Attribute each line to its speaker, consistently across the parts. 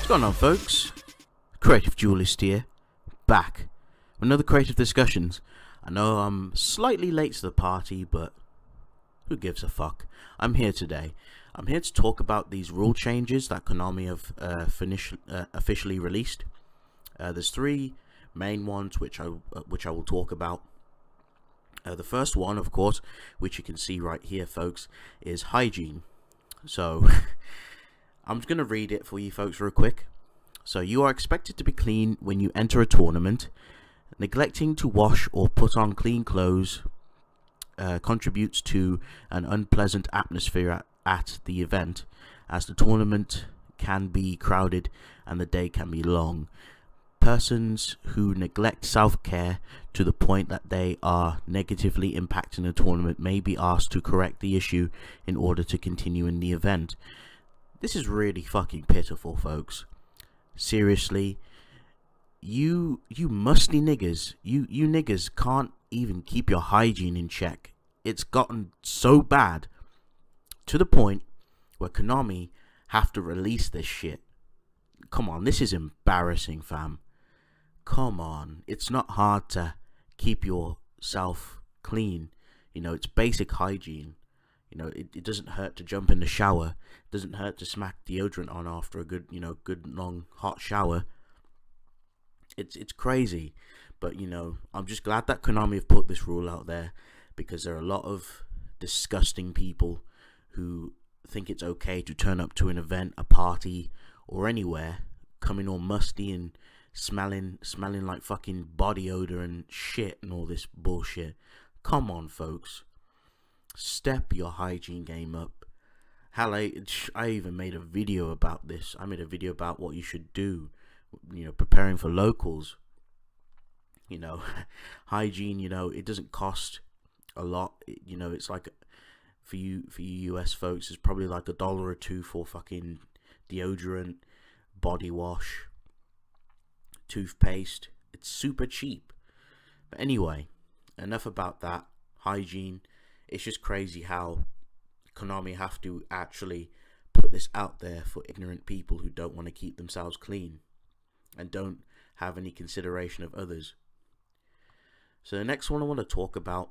Speaker 1: What's going on, folks? Creative Duelist here, back with another creative discussions. I know I'm slightly late to the party, but who gives a fuck? I'm here today. I'm here to talk about these rule changes that Konami have officially released. There's three main ones which I will talk about. The first one, of course, which you can see right here, folks, is hygiene. So I'm just going to read it for you folks real quick. So you are expected to be clean when you enter a tournament. Neglecting to wash or put on clean clothes contributes to an unpleasant atmosphere at the event, as the tournament can be crowded and the day can be long. Persons who neglect self-care to the point that they are negatively impacting the tournament may be asked to correct the issue in order to continue in the event. This is really fucking pitiful, folks. Seriously, you musty niggers, you niggers can't even keep your hygiene in check. It's gotten so bad to the point where Konami have to release this shit. Come on, this is embarrassing, fam. Come on, it's not hard to keep yourself clean. You know, it's basic hygiene. You know, it doesn't hurt to jump in the shower. It doesn't hurt to smack deodorant on after a good long hot shower. It's crazy, but I'm just glad that Konami have put this rule out there, because there are a lot of disgusting people who think it's okay to turn up to an event, a party, or anywhere, coming all musty and smelling like fucking body odor and shit and all this bullshit. Come on, folks, step your hygiene game up. Hell, I even made a video about this. I made a video about what you should do, preparing for locals. Hygiene, it doesn't cost a lot. It's like, for you US folks, it's probably like $1 or $2 for fucking deodorant, body wash, toothpaste. It's super cheap. But anyway, enough about that. Hygiene. It's just crazy how Konami have to actually put this out there for ignorant people who don't want to keep themselves clean and don't have any consideration of others. So the next one I want to talk about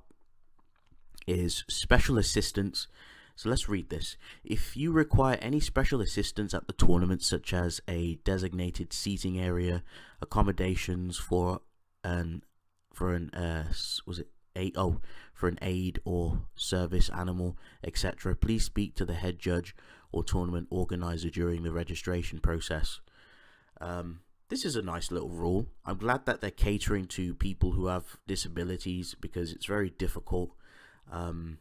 Speaker 1: is special assistance. So let's read this. If you require any special assistance at the tournament, such as a designated seating area, accommodations for an aid or service animal, etc., please speak to the head judge or tournament organizer during the registration process. This is a nice little rule. I'm glad that they're catering to people who have disabilities, because it's very difficult to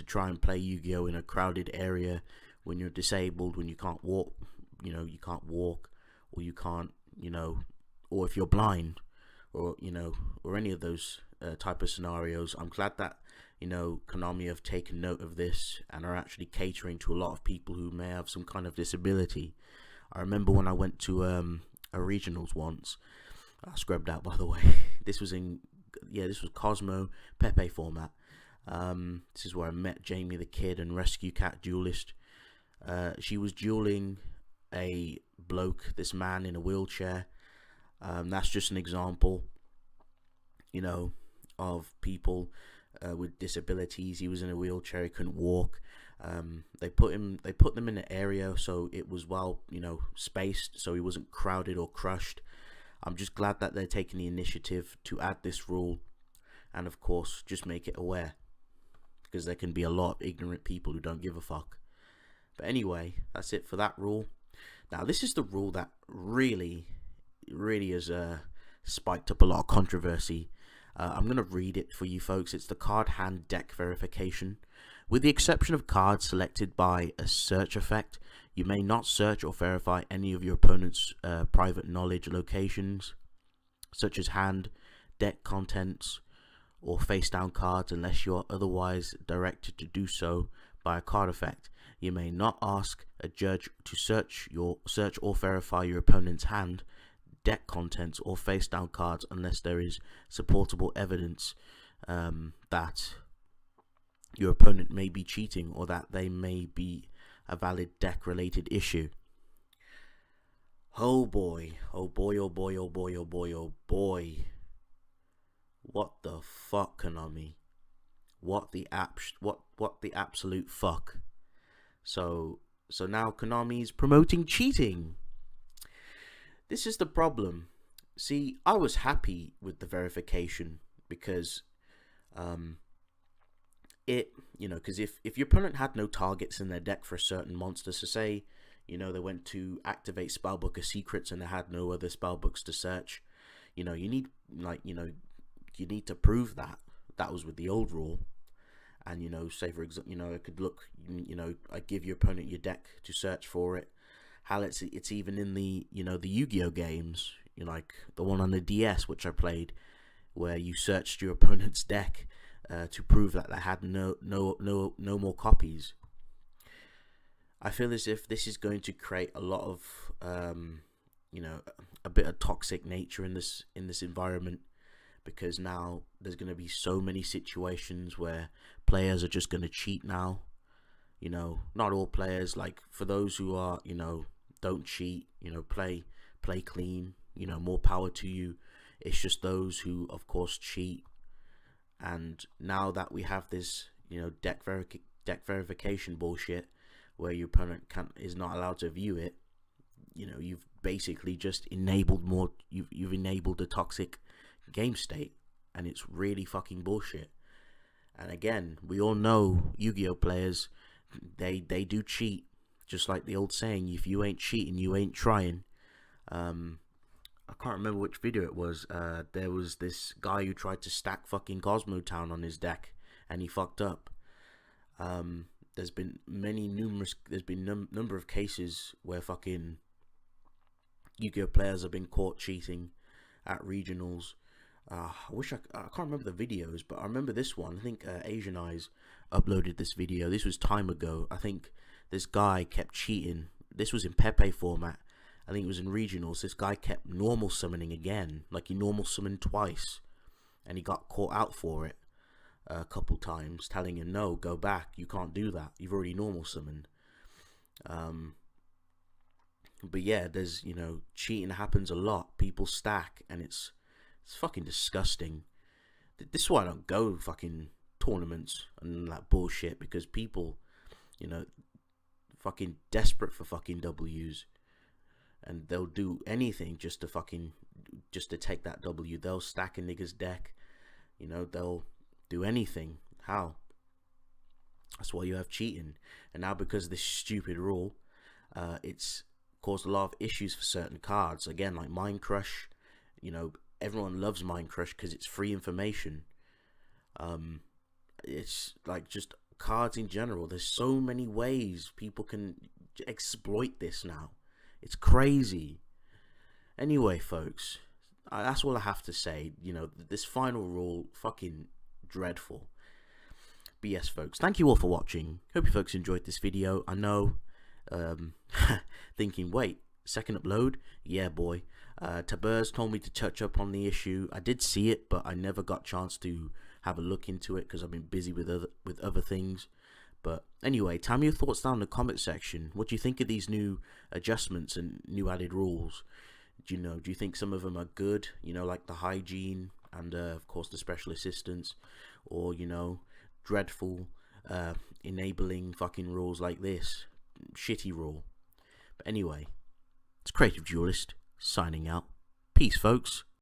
Speaker 1: try and play Yu-Gi-Oh in a crowded area when you're disabled, when you can't walk, or you can't, or if you're blind, or any of those type of scenarios. I'm glad that Konami have taken note of this and are actually catering to a lot of people who may have some kind of disability. I remember when I went to a regionals once. I scrubbed out, by the way. This was Cosmo Pepe format. This is where I met Jamie the Kid and Rescue Cat Duelist. She was dueling a bloke, this man in a wheelchair. That's just an example, of people with disabilities. He was in a wheelchair, he couldn't walk. They put them in an area so it was well, spaced, so he wasn't crowded or crushed. I'm just glad that they're taking the initiative to add this rule, and of course just make it aware, because there can be a lot of ignorant people who don't give a fuck. But anyway, that's it for that rule. Now this is the rule that really has spiked up a lot of controversy. I'm going to read it for you folks. It's the card hand deck verification. With the exception of cards selected by a search effect, you may not search or verify any of your opponent's private knowledge locations, such as hand, deck contents, or face down cards, unless you are otherwise directed to do so by a card effect. You may not ask a judge to search or verify your opponent's hand, deck contents, or face down cards unless there is supportable evidence that your opponent may be cheating or that they may be a valid deck related issue. Oh boy, oh boy, oh boy, oh boy, oh boy, oh boy. What the fuck, Konami? What the absolute fuck? So now Konami's promoting cheating. This is the problem. See, I was happy with the verification because because if your opponent had no targets in their deck for a certain monster, so say, they went to activate Spellbook of Secrets and they had no other spellbooks to search, you need you need to prove that was with the old rule. And say for example, it could look, I give your opponent your deck to search for it. Hell, it's even in the the Yu-Gi-Oh games, like the one on the DS which I played, where you searched your opponent's deck to prove that they had no more copies. I feel as if this is going to create a lot of a bit of toxic nature in this environment, because now there's going to be so many situations where players are just going to cheat now. Not all players, like for those who are, don't cheat, play clean, more power to you. It's just those who of course cheat. And now that we have this, deck verification bullshit, where your opponent is not allowed to view it, you've basically just enabled you've enabled the toxic game state, and it's really fucking bullshit. And again, we all know Yu-Gi-Oh players, they do cheat, just like the old saying, if you ain't cheating, you ain't trying. I can't remember which video it was. There was this guy who tried to stack fucking Cosmo Town on his deck, and he fucked up. There's been number of cases where fucking Yu-Gi-Oh players have been caught cheating at regionals. I can't remember the videos, but I remember this one. I think Asian Eyes uploaded this video. This was time ago. I think this guy kept cheating. This was in Pepe format. I think it was in regionals. This guy kept normal summoning again, like he normal summoned twice, and he got caught out for it a couple times, telling him, no, go back, you can't do that, you've already normal summoned. But yeah, there's, cheating happens a lot. People stack, and it's fucking disgusting. This is why I don't go fucking tournaments and that bullshit, because people, fucking desperate for fucking W's, and they'll do anything just to take that W. They'll stack a nigga's deck, they'll do anything. How? That's why you have cheating. And now, because of this stupid rule, it's caused a lot of issues for certain cards. Again, like Mind Crush, everyone loves Mind Crush because it's free information. It's like just cards in general. There's so many ways people can exploit this now. It's crazy. Anyway, folks, that's all I have to say. This final rule, fucking dreadful. But yes, folks, thank you all for watching. Hope you folks enjoyed this video. I know, thinking, wait, second upload? Yeah, boy. Tabers told me to touch up on the issue. I did see it, but I never got a chance to have a look into it because I've been busy with other things. But anyway, tell me your thoughts down in the comment section. What do you think of these new adjustments and new added rules? Do you think some of them are good? Like the hygiene and of course the special assistance, or dreadful enabling fucking rules like this shitty rule. But anyway, it's Creative Duelist signing out. Peace, folks.